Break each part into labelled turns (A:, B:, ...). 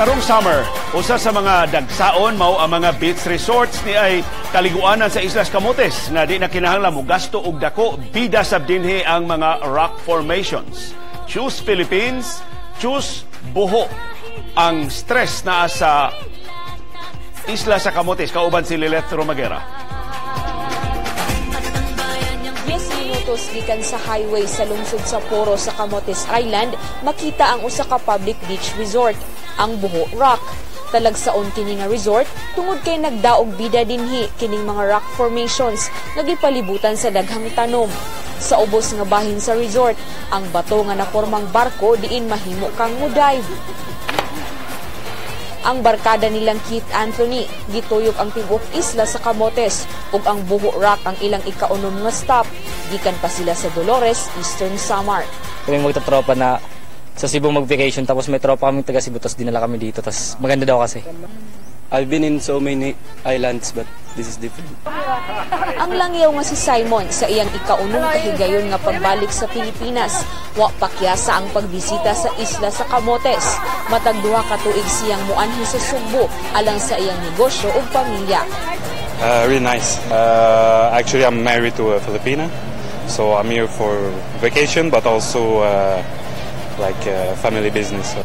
A: Karong summer, usa sa mga dagsaon mao ang mga beach resorts ni ay kaliguanan sa Islas Camotes nga di na kinahanglan mo gasto og dako, bida sab dinhi ang mga rock formations. Choose Philippines, choose Boho. Ang stress naa sa Isla sa Camotes kauban si Lilith Romagera.
B: 10 minutos gikan sa highway sa lungsod sa Poro sa Camotes Island, makita ang usa ka public beach resort, ang Boho Rock. Talagsaon kini nga resort tungod kay nagdaog bida dinhi kining mga rock formations nga gipalibutan sa daghang tanom. Sa ubos nga bahin sa resort, ang bato nga napormang barko diin mahimo kang mo-dive. Ang barkada nilang Keith Anthony, gituyok ang tibok isla sa Camotes ug ang Boho Rock ang ilang ikaunom nga stop. Gikan pa sila sa Dolores, Eastern Samar.
C: Kaming magtatropa na sa Cebu mag-vacation tapos may tropa kaming taga Cebu tapos dinala kami dito tapos maganda daw kasi.
D: I've been in so many islands but this is different.
B: Ang langyaw nga si Simon sa iyang ikaunong kahigayon nga pagbalik sa Pilipinas, wa pakyasa ang pagbisita sa isla sa Camotes. Matag duha ka tuig siyang muanhi sa Sugbo alang sa iyang negosyo ug pamilya.
D: Really nice. Actually, I'm married to a Filipina, so I'm here for vacation but also family business.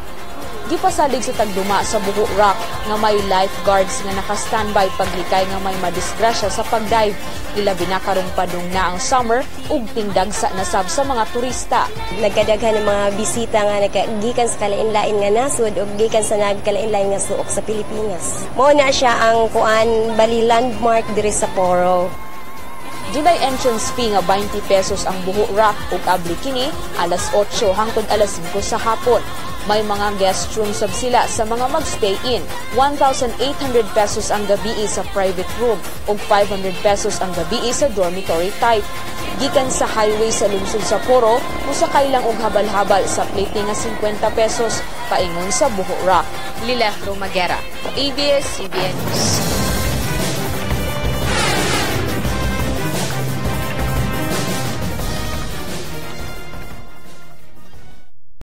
B: Gipasalig sa tagduma sa Boho Rock nga may lifeguards nga naka-standby paglikay nga may madisgrasya sa pagdive. Ilabi na karong padung na ang summer ug tingdagsa na sab sa mga turista.
E: Nagkadaghan ng mga bisita nga gikan sa kalain-lain nga nasud ug gikan sa nagkalain-lain nga suok sa Pilipinas. Mao na siya ang bali landmark diri sa Poro.
B: July entrance fee nga 20 pesos ang Boho Rock ug abli kini alas 8 hangtod alas 5 sa hapon. May mga guest room sab sila sa mga magstay in. 1,800 pesos ang gabi sa private room ug 500 pesos ang gabi sa dormitory type. Gikan sa highway sa lungsod sa Poro, musakay lang og habal-habal sa plate nga 50 pesos paingon sa Boho Rock. Lilith Romagera, ABS-CBN News.